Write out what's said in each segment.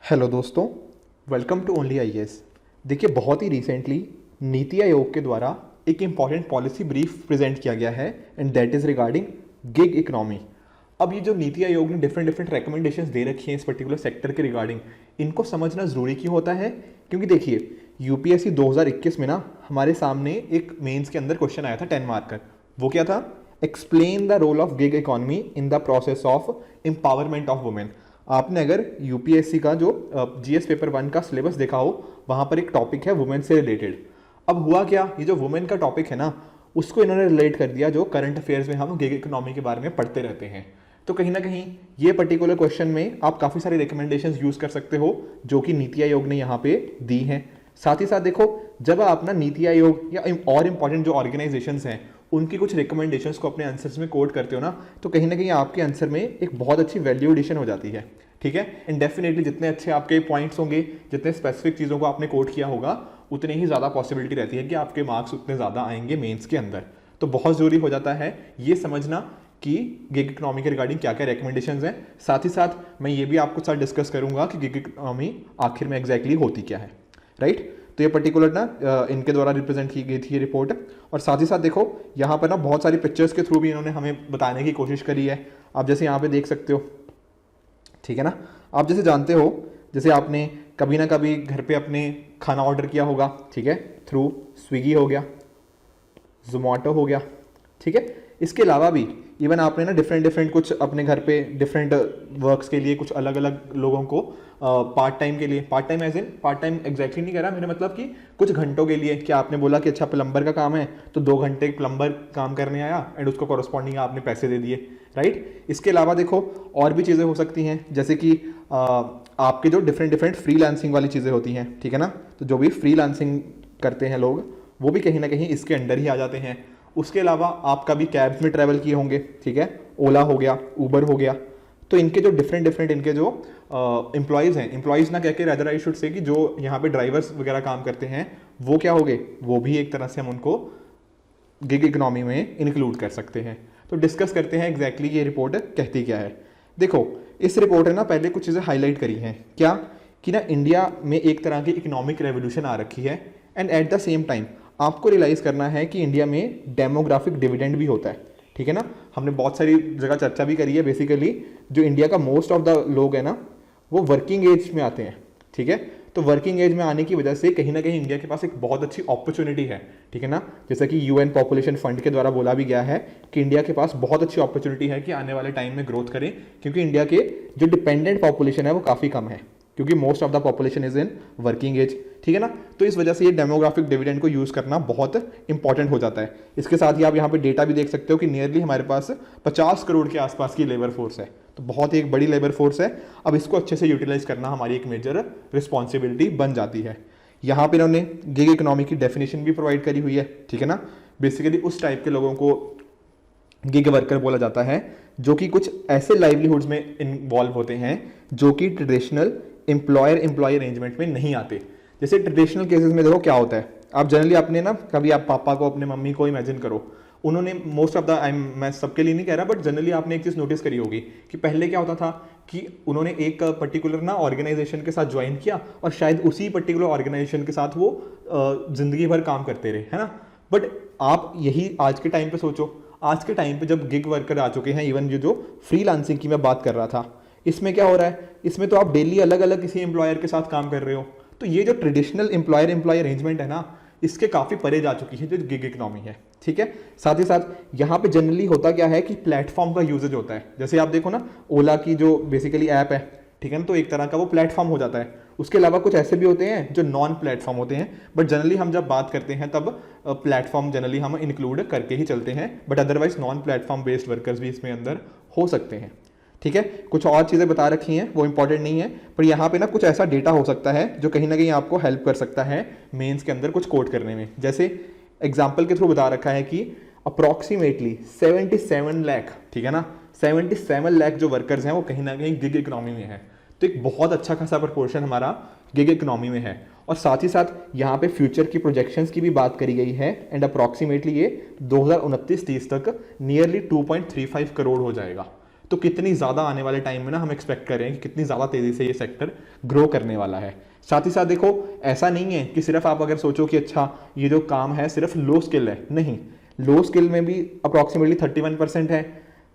Hello दोस्तों, welcome to only IAS. देखिए, बहुत ही रिसेंटली नीति आयोग के द्वारा एक इम्पॉर्टेंट पॉलिसी ब्रीफ प्रेजेंट किया गया है and that is regarding gig economy. अब ये जो नीति आयोग ने डिफरेंट डिफरेंट रिकमेंडेशंस दे रखी हैं इस पर्टिकुलर सेक्टर के रिगार्डिंग, इनको समझना ज़रूरी क्यों होता है? क्योंकि देखिए, यूपीएससी 2021 में ना हमारे सामने एक मेंस के अंदर क्वेश्चन आया था 10 मार्क का। वो क्या था? Explain the role of gig economy in the process of empowerment of women. आपने अगर यूपीएससी का जो जीएस पेपर 1 का सिलेबस देखा हो, वहाँ पर एक टॉपिक है वुमेन से रिलेटेड। अब हुआ क्या, ये जो वुमेन का टॉपिक है ना, उसको इन्होंने रिलेट कर दिया जो करंट अफेयर्स में हम गिग इकोनॉमी के बारे में पढ़ते रहते हैं। तो कहीं ना कहीं ये पर्टिकुलर क्वेश्चन में आप काफ़ी सारी रिकमेंडेशंस यूज़ कर सकते हो जो कि नीति आयोग ने यहाँ पे दी हैं। साथ ही साथ देखो, जब आप ना नीति आयोग या और इम्पॉर्टेंट जो ऑर्गेनाइजेशंस हैं उनकी कुछ रिकमेंडेशंस को अपने आंसर्स में कोट करते हो ना, तो कहीं ना कहीं आपके आंसर में एक बहुत अच्छी वैल्यू एडिशन हो जाती है। ठीक है, एंड डेफिनेटली जितने अच्छे आपके पॉइंट्स होंगे, जितने स्पेसिफिक चीज़ों को आपने कोट किया होगा, उतने ही ज़्यादा पॉसिबिलिटी रहती है कि आपके मार्क्स उतने ज़्यादा आएंगे मेंस के अंदर। तो बहुत ज़रूरी हो जाता है ये समझना कि गिग इकोनॉमी के रिगार्डिंग क्या क्या रिकमेंडेशंस हैं। साथ ही साथ मैं ये भी आपके साथ डिस्कस करूंगा कि गिग इकोनॉमी आखिर में एग्जैक्टली होती क्या है। राइट, तो ये पर्टिकुलर ना इनके द्वारा रिप्रेजेंट की गई थी ये रिपोर्ट। और साथ ही साथ देखो, यहाँ पर ना बहुत सारी पिक्चर्स के थ्रू भी इन्होंने हमें बताने की कोशिश करी है। आप जैसे यहाँ पे देख सकते हो, ठीक है ना। आप जैसे जानते हो, जैसे आपने कभी ना कभी घर पे अपने खाना ऑर्डर किया होगा, ठीक है, थ्रू स्विगी हो गया, जोमेटो हो गया, ठीक है। इसके अलावा भी इवन आपने ना डिफरेंट कुछ अपने घर पे डिफरेंट वर्क्स के लिए कुछ अलग अलग लोगों को पार्ट टाइम के लिए, part time as in part time exactly नहीं कह रहा मैंने, मतलब कि कुछ घंटों के लिए, क्या आपने बोला कि अच्छा प्लम्बर का काम है तो 2 घंटे प्लम्बर काम करने आया एंड उसको कॉरस्पॉन्डिंग आपने पैसे दे दिए। राइट, इसके अलावा देखो और भी चीज़ें हो सकती हैं, जैसे कि आपके जो डिफरेंट फ्रीलांसिंग वाली चीज़ें होती हैं, ठीक है ना। तो जो भी फ्रीलांसिंग करते हैं लोग, वो भी कहीं ना कहीं इसके अंडर ही आ जाते हैं। उसके अलावा आप कभी कैब्स में ट्रैवल किए होंगे, ठीक है, ओला हो गया, ऊबर हो गया। तो इनके जो डिफरेंट इनके जो एम्प्लॉयज़ हैं, एम्प्लॉयज़ ना कह के रादर आई शुड से कि जो यहाँ पे ड्राइवर्स वगैरह काम करते हैं, वो क्या हो गए, वो भी एक तरह से हम उनको गिग इकोनॉमी में इंक्लूड कर सकते हैं। तो डिस्कस करते हैं एग्जैक्टली ये रिपोर्ट कहती क्या है। देखो, इस रिपोर्ट ने ना पहले कुछ चीज़ें हाईलाइट करी हैं, क्या कि ना इंडिया में एक तरह की इकोनॉमिक रेवोल्यूशन आ रखी है and at the same time आपको रियलाइज़ करना है कि इंडिया में डेमोग्राफिक डिविडेंड भी होता है। ठीक है ना, हमने बहुत सारी जगह चर्चा भी करी है। बेसिकली जो इंडिया का मोस्ट ऑफ द लोग है ना, वो वर्किंग एज में आते हैं। ठीक है, तो वर्किंग एज में आने की वजह से कहीं ना कहीं इंडिया के पास एक बहुत अच्छी अपॉर्चुनिटी है। ठीक है ना, जैसा कि यूएन पॉपुलेशन फंड के द्वारा बोला भी गया है कि इंडिया के पास बहुत अच्छी अपॉर्चुनिटी है कि आने वाले टाइम में ग्रोथ करें, क्योंकि इंडिया के जो डिपेंडेंट पॉपुलेशन है वो काफ़ी कम है, क्योंकि most of the population is in working age. ठीक है ना, तो इस वजह से ये डेमोग्राफिक डिविडेंड को यूज़ करना बहुत इंपॉर्टेंट हो जाता है। इसके साथ ही आप यहाँ पे डेटा भी देख सकते हो कि नियरली हमारे पास 50 करोड़ के आसपास की लेबर फोर्स है, तो बहुत ही एक बड़ी लेबर फोर्स है। अब इसको अच्छे से यूटिलाइज करना हमारी एक मेजर रिस्पॉन्सिबिलिटी बन जाती है। यहाँ पे इन्होंने गिग इकोनॉमी की डेफिनेशन भी प्रोवाइड करी हुई है। ठीक है ना, बेसिकली उस टाइप के लोगों को गिग वर्कर बोला जाता है जो कि कुछ ऐसे लाइवलीहुड्स में इन्वॉल्व होते हैं जो कि ट्रेडिशनल एम्प्लॉयर एम्प्लॉय अरेंजमेंट में नहीं आते। जैसे ट्रेडिशनल केसेस में देखो क्या होता है, आप जनरली अपने ना कभी आप पापा को, अपने मम्मी को इमेजिन करो, उन्होंने मोस्ट ऑफ द मैं सबके लिए नहीं कह रहा, बट जनरली आपने एक चीज़ नोटिस करी होगी कि पहले क्या होता था कि उन्होंने एक पर्टिकुलर ना ऑर्गेनाइजेशन के साथ ज्वाइन किया और शायद उसी पर्टिकुलर ऑर्गेनाइजेशन के साथ वो जिंदगी भर काम करते रहे, है ना। बट आप यही आज के टाइम पे सोचो, आज के टाइम पे जब गिग वर्कर आ चुके हैं, इवन जो फ्रीलांसिंग की मैं बात कर रहा था, इसमें क्या हो रहा है, इसमें तो आप डेली अलग अलग किसी एम्प्लॉयर के साथ काम कर रहे हो। तो ये जो ट्रेडिशनल एम्प्लॉयर एम्प्लॉय अरेंजमेंट है ना, इसके काफ़ी परे जा चुकी है जो गिग इकोनॉमी है। ठीक है, साथ ही साथ यहाँ पे जनरली होता क्या है कि प्लेटफॉर्म का यूजेज होता है। जैसे आप देखो ना, ओला की जो बेसिकली ऐप है, ठीक है ना, तो एक तरह का वो प्लेटफॉर्म हो जाता है। उसके अलावा कुछ ऐसे भी होते हैं जो नॉन प्लेटफॉर्म होते हैं, बट जनरली हम जब बात करते हैं तब प्लेटफॉर्म जनरली हम इंक्लूड करके ही चलते हैं, but otherwise non platform based workers भी इसमें अंदर हो सकते हैं। ठीक है, कुछ और चीज़ें बता रखी हैं, वो इंपॉर्टेंट नहीं है, पर यहाँ पे ना कुछ ऐसा डेटा हो सकता है जो कहीं ना कहीं आपको हेल्प कर सकता है मेंस के अंदर कुछ कोड करने में। जैसे एग्जाम्पल के थ्रू बता रखा है कि अप्रॉक्सीमेटली 77 लाख, ठीक है ना, 77 लाख जो वर्कर्स हैं वो कहीं ना कहीं गिग इकोनॉमी में है। तो एक बहुत अच्छा खासा प्रपोर्शन हमारा गिग इकोनॉमी में है। और साथ ही साथ यहाँ पे फ्यूचर की प्रोजेक्शंस की भी बात करी गई है एंड अप्रॉक्सीमेटली ये 2029-30 तक नियरली 2.35 करोड़ हो जाएगा। तो कितनी ज़्यादा आने वाले टाइम में ना हम एक्सपेक्ट कर रहे हैं कि कितनी ज़्यादा तेज़ी से ये सेक्टर ग्रो करने वाला है। साथ ही साथ देखो, ऐसा नहीं है कि सिर्फ आप अगर सोचो कि अच्छा ये जो काम है सिर्फ लो स्किल है, नहीं, लो स्किल में भी अप्रॉक्सीमेटली 31% है,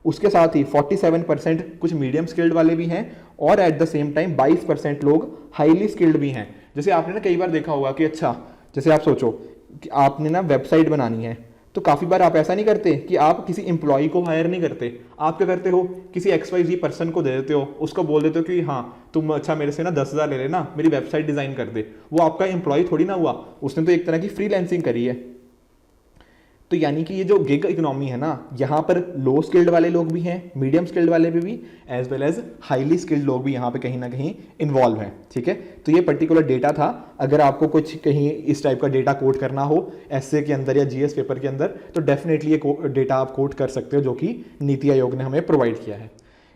उसके साथ ही 47% कुछ मीडियम स्किल्ड वाले भी हैं, और एट द सेम टाइम 22% लोग हाईली स्किल्ड भी हैं। जैसे आपने ना कई बार देखा होगा कि अच्छा, जैसे आप सोचो कि आपने ना वेबसाइट बनानी है, तो काफ़ी बार आप ऐसा नहीं करते कि आप किसी एम्प्लॉय को हायर नहीं करते, आप क्या करते हो, किसी XYZ पर्सन को दे देते हो, उसको बोल देते हो कि हाँ तुम अच्छा मेरे से ना 10,000 ले लेना, मेरी वेबसाइट डिज़ाइन कर दे। वो आपका एम्प्लॉय थोड़ी ना हुआ, उसने तो एक तरह की फ्रीलांसिंग करी है। तो यानी कि ये जो गिग इकोनॉमी है ना, यहाँ पर लो स्किल्ड वाले लोग भी हैं, मीडियम स्किल्ड वाले भी as well as highly skilled लोग भी यहाँ पे कहीं ना कहीं इन्वॉल्व हैं। ठीक है, तो ये पर्टिकुलर डेटा था। अगर आपको कुछ कहीं इस टाइप का डेटा कोट करना हो एसए के अंदर या जीएस पेपर के अंदर, तो डेफिनेटली ये डेटा आप कोट कर सकते हो, जो कि नीति आयोग ने हमें प्रोवाइड किया है।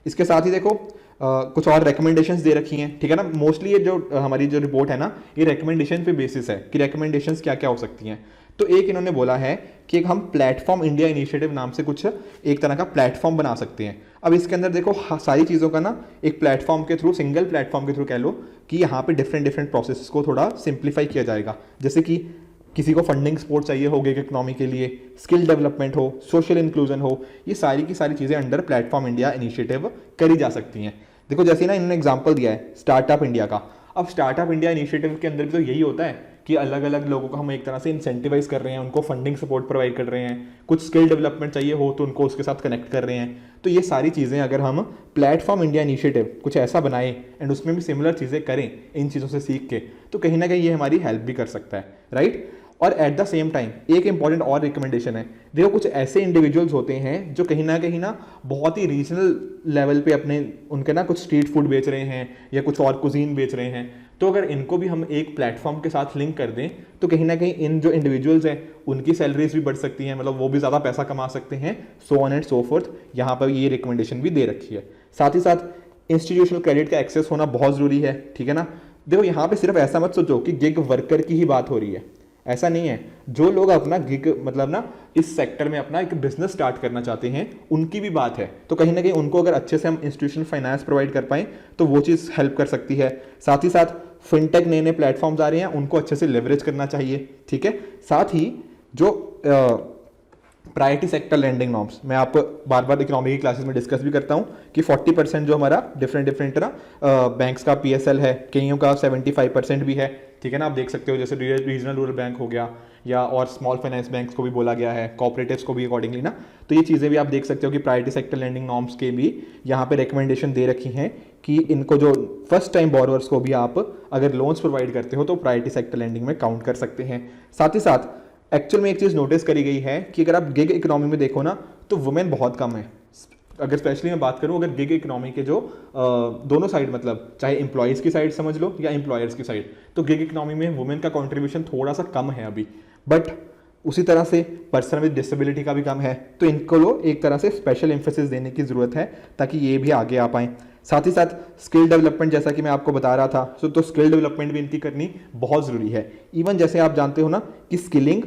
इसके साथ ही देखो कुछ और रिकमेंडेशंस दे रखी हैं, ठीक है ना। मोस्टली ये जो हमारी जो रिपोर्ट है ना, ये रिकमेंडेशन पे बेसिस है कि रिकमेंडेशंस क्या क्या हो सकती हैं। तो एक इन्होंने बोला है कि एक हम प्लेटफॉर्म इंडिया इनिशिएटिव नाम से कुछ एक तरह का प्लेटफॉर्म बना सकते हैं। अब इसके अंदर देखो सारी चीज़ों का ना एक प्लेटफॉर्म के थ्रू, सिंगल प्लेटफॉर्म के थ्रू कह लो कि यहाँ पे डिफरेंट प्रोसेस को थोड़ा सिंप्लीफाई किया जाएगा। जैसे कि किसी को फंडिंग सपोर्ट चाहिए हो गिग इकोनॉमी के लिए, स्किल डेवलपमेंट हो, सोशल इंक्लूजन हो, ये सारी की सारी चीज़ें अंडर प्लेटफॉर्म इंडिया इनिशिएटिव करी जा सकती हैं। देखो जैसे ना इन्होंने एग्जांपल दिया है स्टार्टअप इंडिया का। अब स्टार्टअप इंडिया इनिशिएटिव के अंदर भी तो यही होता है कि अलग अलग लोगों को हम एक तरह से इंसेंटिवाइज कर रहे हैं, उनको फंडिंग सपोर्ट प्रोवाइड कर रहे हैं, कुछ स्किल डेवलपमेंट चाहिए हो तो उनको उसके साथ कनेक्ट कर रहे हैं। तो ये सारी चीज़ें अगर हम प्लेटफॉर्म इंडिया इनिशिएटिव कुछ ऐसा बनाएं एंड उसमें भी सिमिलर चीज़ें करें इन चीज़ों से सीख के, तो कहीं ना कहीं ये हमारी हेल्प भी कर सकता है, राइट। और एट द सेम टाइम एक इंपॉर्टेंट और रिकमेंडेशन है, देखो कुछ ऐसे इंडिविजुअल्स होते हैं जो कहीं ना बहुत ही रीजनल लेवल पे अपने उनके ना कुछ स्ट्रीट फूड बेच रहे हैं या कुछ और कुजीन बेच रहे हैं। तो अगर इनको भी हम एक प्लेटफॉर्म के साथ लिंक कर दें तो कहीं ना कहीं इन जो इंडिविजुअल्स हैं उनकी सैलरीज भी बढ़ सकती हैं, मतलब वो भी ज़्यादा पैसा कमा सकते हैं, so on and so fourth. यहाँ पर ये रिकमेंडेशन भी दे रखी है। साथ ही साथ इंस्टीट्यूशनल क्रेडिट का एक्सेस होना बहुत ज़रूरी है, ठीक है ना। देखो यहाँ पे सिर्फ ऐसा मत सोचो कि गिग वर्कर की ही बात हो रही है, ऐसा नहीं है। जो लोग अपना गिग मतलब ना इस सेक्टर में अपना एक बिजनेस स्टार्ट करना चाहते हैं उनकी भी बात है। तो कहीं ना कहीं उनको अगर अच्छे से हम इंस्टीट्यूशनल फाइनेंस प्रोवाइड कर पाएँ तो वो चीज़ हेल्प कर सकती है। साथ ही साथ फिनटेक नए नए प्लेटफॉर्म्स आ रहे हैं, उनको अच्छे से लेवरेज करना चाहिए, ठीक है। साथ ही जो प्रायोरिटी सेक्टर लैंडिंग नॉर्म्स, मैं आपको बार बार इकोनॉमी की क्लासेस में डिस्कस भी करता हूँ कि 40% जो हमारा डिफरेंट ना बैंक्स का PSL है, कईयों का 75% भी है, ठीक है ना। आप देख सकते हो जैसे रीजनल रूरल बैंक हो गया या और स्मॉल फाइनेंस बैंक्स को भी बोला गया है, कोऑपरेटिव्स को भी अकॉर्डिंगली ना। तो ये चीज़ें भी आप देख सकते हो कि प्रायोरिटी सेक्टर लैंडिंग नॉर्म्स के भी यहाँ पे रिकमेंडेशन दे रखी हैं कि इनको जो फर्स्ट टाइम बोरोवर्स को भी आप अगर लोन्स प्रोवाइड करते हो तो प्रायोरिटी सेक्टर लैंडिंग में काउंट कर सकते हैं। साथ ही साथ एक्चुअल में एक चीज़ नोटिस करी गई है कि अगर आप गिग इकोनॉमी में देखो ना तो वुमेन बहुत कम है। अगर स्पेशली मैं बात करूं, अगर गिग इकोनॉमी के जो दोनों साइड, मतलब चाहे एम्प्लॉयज़ की साइड समझ लो या एम्प्लॉयर्स की साइड, तो गिग इकोनॉमी में वुमेन का कंट्रीब्यूशन थोड़ा सा कम है अभी, बट उसी तरह से पर्सन विद डिसेबिलिटी का भी कम है। तो इनको लो एक तरह से स्पेशल एम्फेसिस देने की ज़रूरत है ताकि ये भी आगे आ पाएँ। साथ ही साथ स्किल डेवलपमेंट, जैसा कि मैं आपको बता रहा था, तो स्किल डेवलपमेंट भी इनकी करनी बहुत ज़रूरी है। इवन जैसे आप जानते हो ना कि स्किलिंग,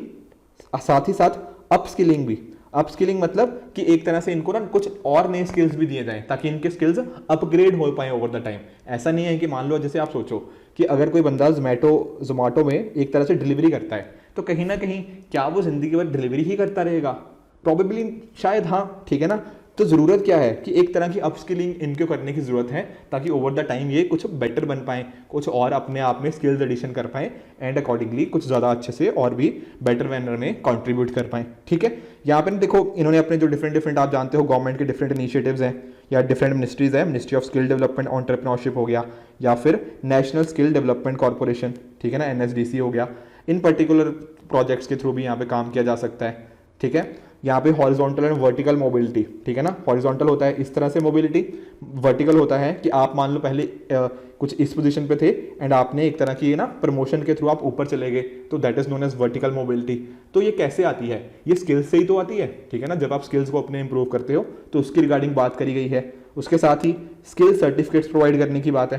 साथ ही साथ अपस्किलिंग भी। अपस्किलिंग मतलब कि एक तरह से इनको ना कुछ और नए स्किल्स भी दिए जाएं ताकि इनके स्किल्स अपग्रेड हो पाए ओवर द टाइम। ऐसा नहीं है कि मान लो जैसे आप सोचो कि अगर कोई बंदा जोमेटो में एक तरह से डिलीवरी करता है तो कहीं ना कहीं क्या वो जिंदगी भर डिलीवरी ही करता रहेगा? प्रॉबेबली शायद हाँ, ठीक है ना। तो ज़रूरत क्या है कि एक तरह की अपस्किलिंग इनको करने की ज़रूरत है ताकि ओवर द टाइम ये कुछ बेटर बन पाएँ, कुछ और अपने आप में स्किल्स एडिशन कर पाएँ एंड अकॉर्डिंगली कुछ ज़्यादा अच्छे से और भी बेटर मैनर में कंट्रीब्यूट कर पाएँ, ठीक है। यहाँ पर देखो इन्होंने अपने जो डिफरेंट आप जानते हो गवर्नमेंट के डिफरेंट इनिशिएटिव्स हैं या डिफरेंट मिनिस्ट्रीज़ हैं, ministry of skill development entrepreneurship हो गया या फिर नेशनल स्किल डेवलपमेंट कॉर्पोरेशन, ठीक है ना, NSDC हो गया। इन पर्टिकुलर प्रोजेक्ट्स के थ्रू भी यहाँ पे काम किया जा सकता है, ठीक है। यहाँ पे हॉरिजॉन्टल एंड वर्टिकल मोबिलिटी, ठीक है ना। हॉरिजॉन्टल होता है इस तरह से मोबिलिटी, वर्टिकल होता है कि आप मान लो पहले कुछ इस पोजीशन पे थे एंड आपने एक तरह की ना प्रमोशन के थ्रू आप ऊपर चले गए, तो that is known as vertical mobility. तो ये कैसे आती है? ये स्किल्स से ही तो आती है, ठीक है ना। जब आप स्किल्स को अपने इंप्रूव करते हो तो उसकी रिगार्डिंग बात करी गई है। उसके साथ ही स्किल सर्टिफिकेट्स प्रोवाइड करने की बात है,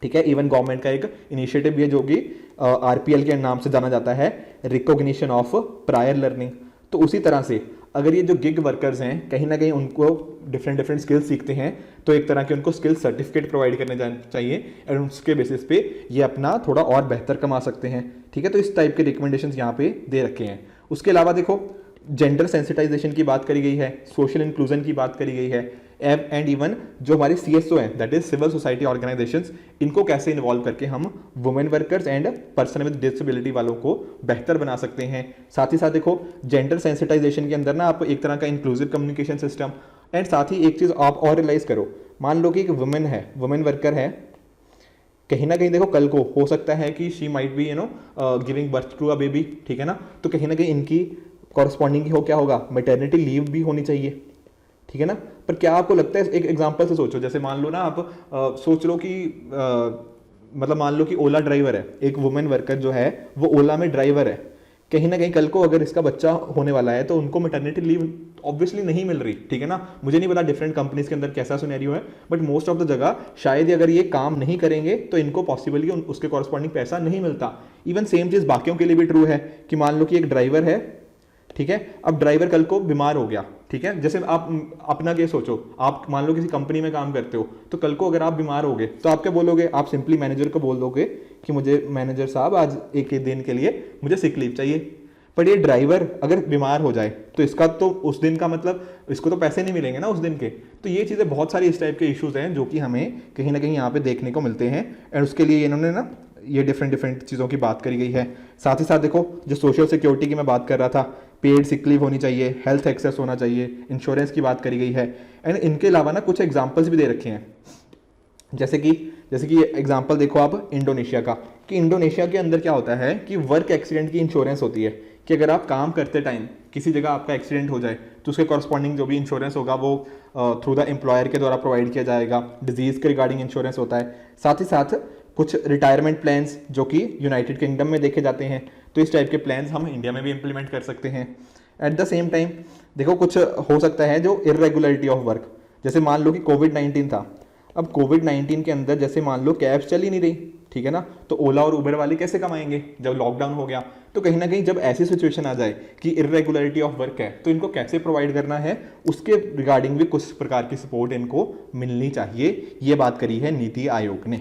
ठीक है। इवन गवर्नमेंट का एक इनिशिएटिव भी है जो कि RPL के नाम से जाना जाता है, रिकॉग्निशन ऑफ प्रायर लर्निंग। तो उसी तरह से अगर ये जो गिग वर्कर्स हैं कहीं ना कहीं उनको डिफरेंट डिफरेंट स्किल्स सीखते हैं तो एक तरह के उनको स्किल सर्टिफिकेट प्रोवाइड करने चाहिए और उसके बेसिस पे ये अपना थोड़ा और बेहतर कमा सकते हैं। ठीक है, तो इस टाइप के रिकमेंडेशंस यहाँ पे दे रखे हैं। उसके अलावा देखो जेंडर सेंसिटाइजेशन की बात करी गई है, सोशल इंक्लूजन की बात करी गई है, एंड इवन जो हमारे CSO हैं that is civil society organisations, इनको कैसे इन्वॉल्व करके हम women workers and person with disability वालों को बेहतर बना सकते हैं। साथ ही साथ देखो जेंडर सेंसिटाइजेशन के अंदर ना आप एक तरह का इंक्लूसिव कम्युनिकेशन सिस्टम, एंड साथ ही एक चीज़ आप और रियलाइज करो, मान लो कि एक वुमेन है, वुमेन वर्कर है, कहीं ना कहीं देखो कल को हो सकता है कि she might be giving birth to a baby, ठीक है ना, तो कहीं ना कहीं इनकी कॉरस्पॉन्डिंग हो क्या होगा, मैटरनिटी लीव भी होनी चाहिए। ठीक है ना, पर क्या आपको लगता है, एक एग्जांपल से सोचो, जैसे मान लो ना आप सोच लो कि मतलब मान लो कि ओला ड्राइवर है, एक वुमेन वर्कर जो है वो ओला में ड्राइवर है, कहीं ना कहीं कल को अगर इसका बच्चा होने वाला है तो उनको मैटरनिटी लीव ऑब्वियसली नहीं मिल रही। ठीक है ना, मुझे नहीं पता डिफरेंट कंपनीज के अंदर कैसा सिनेरियो है, बट मोस्ट ऑफ द जगह शायद अगर ये काम नहीं करेंगे तो इनको पॉसिबली उसके कॉरस्पॉन्डिंग पैसा नहीं मिलता। इवन सेम चीज़ बाकियों के लिए भी ट्रू है कि मान लो कि एक ड्राइवर है, ठीक है, अब ड्राइवर कल को बीमार हो गया, ठीक है, जैसे आप अपना केस सोचो, आप मान लो किसी कंपनी में काम करते हो, तो कल को अगर आप बीमार हो गए तो आप क्या बोलोगे, आप सिंपली मैनेजर को बोल दोगे कि मुझे मैनेजर साहब आज एक दिन के लिए मुझे सिक लीव चाहिए। पर ये ड्राइवर अगर बीमार हो जाए तो इसका तो उस दिन का मतलब इसको तो पैसे नहीं मिलेंगे ना उस दिन के। तो ये चीज़ें बहुत सारी इस टाइप के इश्यूज हैं जो कि हमें कहीं ना कहीं यहाँ पे देखने को मिलते हैं, और उसके लिए इन्होंने ना ये डिफरेंट चीज़ों की बात करी गई है। साथ ही साथ देखो जो सोशल सिक्योरिटी की मैं बात कर रहा था, पेड सिक लीव होनी चाहिए, हेल्थ एक्सेस होना चाहिए, इंश्योरेंस की बात करी गई है, एंड इनके अलावा ना कुछ एग्जांपल्स भी दे रखे हैं, जैसे कि एग्जांपल देखो आप इंडोनेशिया का, कि इंडोनेशिया के अंदर क्या होता है कि वर्क एक्सीडेंट की इंश्योरेंस होती है, कि अगर आप काम करते टाइम किसी जगह आपका एक्सीडेंट हो जाए तो उसके कॉरस्पॉन्डिंग जो भी इंश्योरेंस होगा वो थ्रू द एम्प्लॉयर के द्वारा प्रोवाइड किया जाएगा। डिजीज़ के रिगार्डिंग इंश्योरेंस होता है। साथ ही साथ कुछ रिटायरमेंट प्लान्स जो कि यूनाइटेड किंगडम में देखे जाते हैं, तो इस टाइप के प्लान्स हम इंडिया में भी इम्प्लीमेंट कर सकते हैं। एट द सेम टाइम देखो कुछ हो सकता है जो इरेगुलरिटी ऑफ वर्क, जैसे मान लो कि कोविड-19 था, अब कोविड-19 के अंदर जैसे मान लो कैब्स चल ही नहीं रही, ठीक है ना, तो ओला और उबर वाले कैसे कमाएंगे जब लॉकडाउन हो गया। तो कहीं ना कहीं जब ऐसी सिचुएशन आ जाए कि इरेगुलरिटी ऑफ वर्क है तो इनको कैसे प्रोवाइड करना है, उसके रिगार्डिंग भी कुछ प्रकार की सपोर्ट इनको मिलनी चाहिए, ये बात करी है नीति आयोग ने।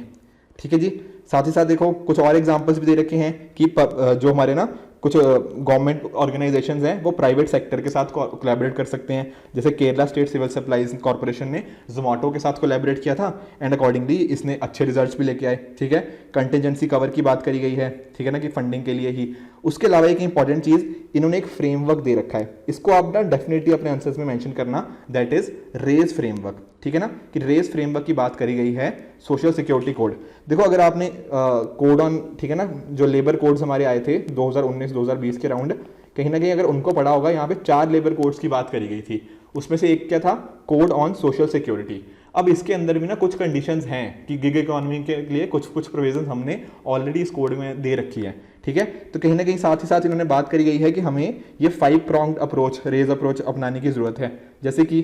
ठीक है जी। साथ ही साथ देखो कुछ और एग्जांपल्स भी दे रखे हैं कि जो हमारे ना कुछ गवर्नमेंट ऑर्गेनाइजेशंस हैं वो प्राइवेट सेक्टर के साथ कोलैबोरेट कर सकते हैं, जैसे Kerala state civil supplies corporation ने जोमेटो के साथ कोलैबोरेट किया था, एंड अकॉर्डिंगली इसने अच्छे रिजल्ट्स भी लेके आए। ठीक है, कंटिजेंसी कवर की बात करी गई है, ठीक है ना, कि फंडिंग के लिए ही। उसके अलावा एक इंपॉर्टेंट चीज़ इन्होंने एक फ्रेमवर्क दे रखा है, इसको आप ना डेफिनेटली अपने आंसर्स में मेंशन करना, दैट इज रेज फ्रेमवर्क। ठीक है ना, कि रेज फ्रेमवर्क की बात करी गई है सोशल सिक्योरिटी कोड। देखो अगर आपने कोड ऑन, ठीक है ना, जो लेबर कोड्स हमारे आए थे 2019-2020 के राउंड, कहीं ना कहीं अगर उनको पढ़ा होगा, यहाँ पे 4 लेबर कोड्स की बात करी गई थी, उसमें से एक क्या था, कोड ऑन सोशल सिक्योरिटी। अब इसके अंदर भी ना कुछ कंडीशंस हैं कि गिग इकोनॉमी के लिए कुछ प्रोविजंस हमने ऑलरेडी इस कोड में दे रखी है। ठीक है, तो कहीं ना कहीं साथ ही साथ इन्होंने बात करी गई है कि हमें ये 5 pronged अप्रोच, रेज अप्रोच अपनाने की जरूरत है। जैसे कि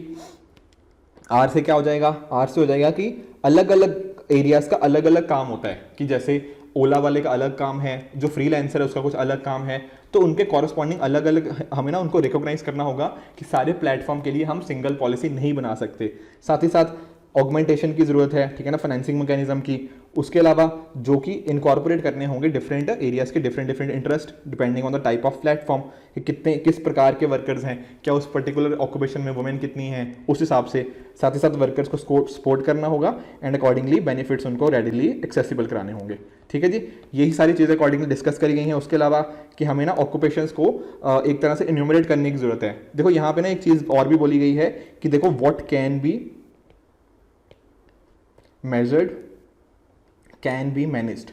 आर से क्या हो जाएगा, आर से हो जाएगा कि अलग अलग एरियाज का अलग अलग काम होता है, कि जैसे ओला वाले का अलग काम है, जो फ्रीलांसर है उसका कुछ अलग काम है, तो उनके कॉरस्पॉन्डिंग अलग अलग हमें ना उनको रिकॉग्नाइज करना होगा कि सारे प्लेटफॉर्म के लिए हम सिंगल पॉलिसी नहीं बना सकते। साथ ही साथ ऑगमेंटेशन की जरूरत है, ठीक है ना, फाइनेंसिंग मैकेनिज्म की। उसके अलावा जो कि इनकॉर्पोरेट करने होंगे डिफरेंट एरियाज के different interest depending on the type of platform, कि कितने किस प्रकार के वर्कर्स हैं, क्या उस पर्टिकुलर ऑक्यूपेशन में वुमेन कितनी हैं, उस हिसाब से। साथ ही साथ वर्कर्स को सपोर्ट करना होगा एंड अकॉर्डिंगली बेनिफिट्स उनको रेडिली एक्सेसिबल कराने होंगे। ठीक है जी, यही सारी चीज़ें अकॉर्डिंगली डिस्कस करी गई हैं। उसके अलावा कि हमें ना ऑक्यूपेशंस को एक तरह से इन्यूमरेट करने की जरूरत है। देखो यहाँ पे ना एक चीज़ और भी बोली गई है कि देखो what can be measured can be managed,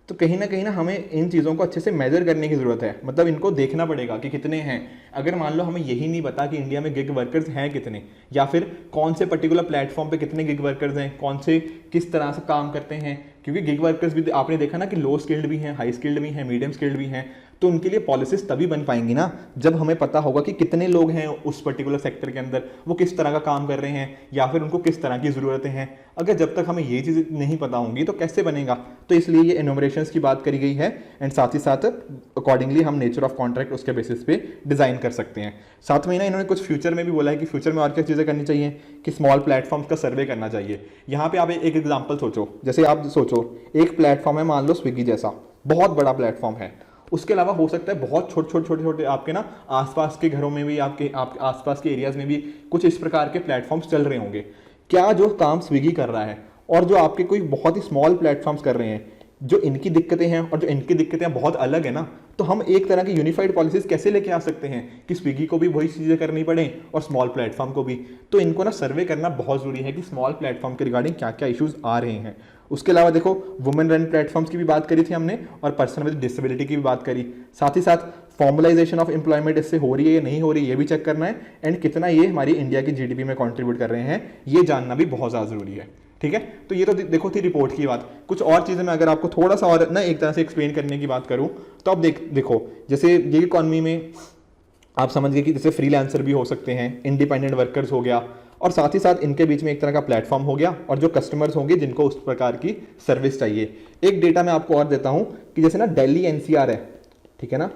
तो कहीं ना हमें इन चीज़ों को अच्छे से मेजर करने की ज़रूरत है, मतलब इनको देखना पड़ेगा कि कितने हैं। अगर मान लो हमें यही नहीं पता कि इंडिया में गिग वर्कर्स हैं कितने, या फिर कौन से पर्टिकुलर प्लेटफॉर्म पे कितने गिग वर्कर्स हैं, कौन से किस तरह से काम करते हैं, क्योंकि गिग वर्कर्स भी आपने देखा ना कि लो स्किल्ड भी हैं, हाई स्किल्ड भी हैं, मीडियम स्किल्ड भी हैं, तो उनके लिए पॉलिसीज तभी बन पाएंगी ना जब हमें पता होगा कि कितने लोग हैं उस पर्टिकुलर सेक्टर के अंदर, वो किस तरह का काम कर रहे हैं या फिर उनको किस तरह की ज़रूरतें हैं। अगर जब तक हमें ये चीज़ नहीं पता होंगी तो कैसे बनेगा। तो इसलिए ये एनुमरेशंस की बात करी गई है एंड साथ ही साथ अकॉर्डिंगली हम नेचर ऑफ कॉन्ट्रैक्ट उसके बेसिस पे डिज़ाइन कर सकते हैं। साथ में ना इन्होंने कुछ फ्यूचर में भी बोला है कि फ्यूचर में और क्या चीज़ें करनी चाहिए कि स्मॉल प्लेटफॉर्म्स का सर्वे करना चाहिए। यहाँ पे आप एक एग्जाम्पल सोचो, जैसे आप सोचो एक प्लेटफॉर्म है, मान लो स्विगी जैसा बहुत बड़ा प्लेटफॉर्म है, उसके अलावा हो सकता है बहुत छोटे आपके ना आसपास के घरों में भी, आपके आसपास के एरियाज में भी कुछ इस प्रकार के प्लेटफॉर्म्स चल रहे होंगे। क्या जो काम स्विगी कर रहा है और जो आपके कोई बहुत ही स्मॉल प्लेटफॉर्म्स कर रहे हैं, जो इनकी दिक्कतें हैं और जो इनकी दिक्कतें बहुत अलग है ना, तो हम एक तरह की यूनिफाइड पॉलिसीज कैसे लेके आ सकते हैं कि स्विगी को भी वही चीज़ें करनी पड़े और स्मॉल प्लेटफॉर्म को भी। तो इनको ना सर्वे करना बहुत ज़रूरी है कि स्मॉल प्लेटफॉर्म के रिगार्डिंग क्या क्या इश्यूज आ रहे हैं। उसके अलावा देखो वुमेन रन प्लेटफॉर्म्स की भी बात करी थी हमने और पर्सन विद डिसेबिलिटी की भी बात करी। साथ ही साथ फॉर्मलाइजेशन ऑफ एम्प्लॉयमेंट इससे हो रही है या नहीं हो रही है ये भी चेक करना है एंड कितना ये हमारी इंडिया की जीडीपी में कंट्रीब्यूट कर रहे हैं ये जानना भी बहुत ज़्यादा ज़रूरी है। ठीक है, तो ये तो देखो थी रिपोर्ट की बात। कुछ और चीज़ें मैं अगर आपको थोड़ा सा और ना एक तरह से एक्सप्लेन करने की बात करूं तो आप देखो जैसे ये इकॉनमी में आप समझ गए कि जैसे फ्रीलांसर भी हो सकते हैं, इंडिपेंडेंट वर्कर्स हो गया, और साथ ही साथ इनके बीच में एक तरह का प्लेटफॉर्म हो गया और जो कस्टमर्स होंगे जिनको उस प्रकार की सर्विस चाहिए। एक डेटा मैं आपको और देता हूं कि जैसे ना दिल्ली एनसीआर है, ठीक है ना,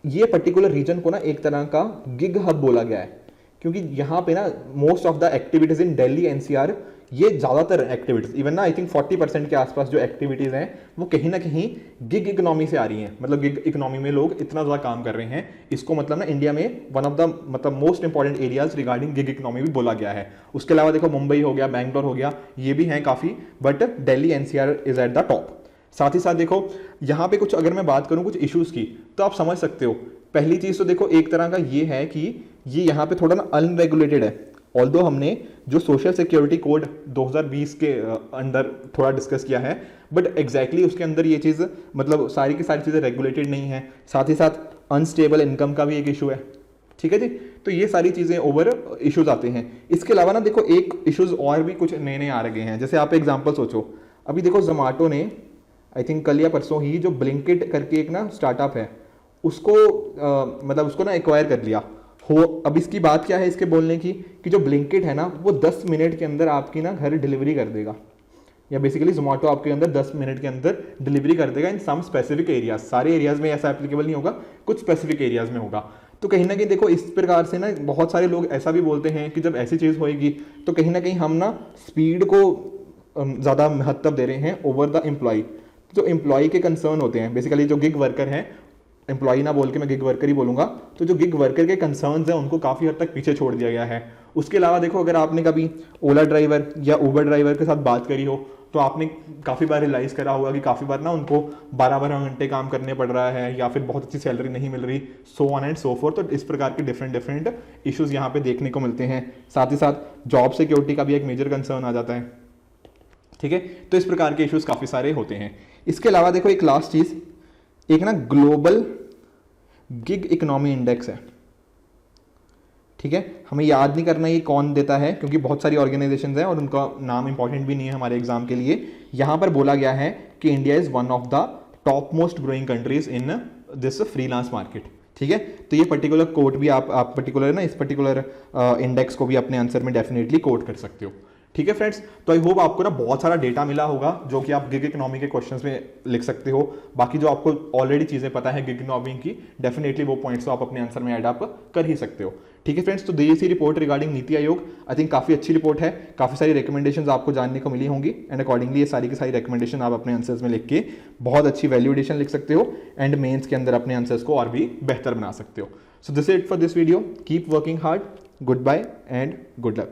ये पर्टिकुलर रीजन को ना एक तरह का गिग हब बोला गया है क्योंकि यहाँ पे ना most of the activities in Delhi NCR, ये ज़्यादातर एक्टिविटीज इवन ना आई थिंक 40% के आसपास जो एक्टिविटीज़ हैं वो कहीं ना कहीं गिग इकोनॉमी से आ रही हैं। मतलब गिग इकोनॉमी में लोग इतना ज़्यादा काम कर रहे हैं, इसको मतलब ना इंडिया में वन ऑफ द मतलब most important areas regarding gig economy भी बोला गया है। उसके अलावा देखो मुंबई हो गया, बैंगलोर हो गया, ये भी हैं काफ़ी, but Delhi NCR is at the top. साथ ही साथ देखो यहाँ पे कुछ अगर मैं बात करूँ कुछ इश्यूज़ की तो आप समझ सकते हो। पहली चीज़ तो देखो एक तरह का ये है कि ये यहाँ पे थोड़ा ना अनरेगुलेटेड है। ऑल्दो हमने जो सोशल सिक्योरिटी कोड 2020 के अंदर थोड़ा डिस्कस किया है, बट एग्जैक्टली उसके अंदर ये चीज़ मतलब सारी की सारी चीज़ें रेगुलेटेड नहीं है। साथ ही साथ अनस्टेबल इनकम का भी एक इशू है। ठीक है जी, तो ये सारी चीज़ें ओवर इश्यूज आते हैं। इसके अलावा ना देखो एक इश्यूज और भी कुछ नए नए आ रहे हैं। जैसे आप एग्जाम्पल सोचो, अभी देखो जोमेटो ने आई थिंक कल या परसों ही जो ब्लिंकिट करके एक ना स्टार्टअप है उसको मतलब उसको ना एक्वायर कर लिया हो। अब इसकी बात क्या है इसके बोलने की कि जो ब्लिंकिट है ना वो 10 मिनट के अंदर आपकी ना घर डिलीवरी कर देगा, या बेसिकली जोमेटो आपके अंदर 10 मिनट के अंदर डिलीवरी कर देगा इन सम स्पेसिफिक एरियाज। सारे एरियाज में ऐसा एप्लीकेबल नहीं होगा, कुछ स्पेसिफिक एरियाज में होगा। तो कहीं ना कहीं देखो इस प्रकार से ना बहुत सारे लोग ऐसा भी बोलते हैं कि जब ऐसी चीज़ होएगी तो कहीं ना कहीं हम ना स्पीड को ज़्यादा महत्व दे रहे हैं ओवर द एम्प्लॉय। जो एम्प्लॉय के कंसर्न होते हैं, बेसिकली जो गिग वर्कर हैं, एम्प्लॉय ना बोल के मैं गिग वर्कर ही बोलूंगा, तो जो गिग वर्कर के कंसर्न्स हैं उनको काफ़ी हद तक पीछे छोड़ दिया गया है। उसके अलावा देखो अगर आपने कभी ओला ड्राइवर या उबर ड्राइवर के साथ बात करी हो तो आपने काफ़ी बार रियलाइज़ करा होगा कि काफ़ी बार ना उनको 12-12 घंटे काम करने पड़ रहा है या फिर बहुत अच्छी सैलरी नहीं मिल रही, so on and so fourth. तो इस प्रकार के डिफरेंट इश्यूज़ यहाँ पे देखने को मिलते हैं। साथ ही साथ जॉब सिक्योरिटी का भी एक मेजर कंसर्न आ जाता है। ठीक है, तो इस प्रकार के इश्यूज़ काफ़ी सारे होते हैं। इसके अलावा देखो एक लास्ट चीज़, एक ना ग्लोबल गिग इकोनॉमी इंडेक्स है। ठीक है, हमें याद नहीं करना ये कौन देता है क्योंकि बहुत सारी ऑर्गेनाइजेशंस हैं और उनका नाम इंपॉर्टेंट भी नहीं है हमारे एग्जाम के लिए। यहाँ पर बोला गया है कि India is one of the top most growing countries in this freelance market. ठीक है, तो ये पर्टिकुलर कोट भी आप पर्टिकुलर ना इस पर्टिकुलर इंडेक्स को भी अपने आंसर में डेफिनेटली कोट कर सकते हो। ठीक है फ्रेंड्स, तो आई होप आपको ना बहुत सारा डेटा मिला होगा जो कि आप गिग इकोनॉमी के क्वेश्चंस में लिख सकते हो। बाकी जो आपको ऑलरेडी चीज़ें पता है गिग इकोनॉमी की, डेफिनेटली वो पॉइंट्स तो आप अपने आंसर में ऐड अप कर ही सकते हो। ठीक है फ्रेंड्स, तो ये सी report regarding NITI Aayog I think काफ़ी अच्छी रिपोर्ट है, काफ़ी सारी रिकमेंडेशंस आपको जानने को मिली होंगी एंड अकॉर्डिंगली ये सारी की सारी रिकमेंडेशन आप अपने आंसर्स में लिख के बहुत अच्छी वैल्यू एडिशन लिख सकते हो एंड मेन्स के अंदर अपने आंसर्स को और भी बेहतर बना सकते हो। So this is it for this video, keep working hard, goodbye and good luck.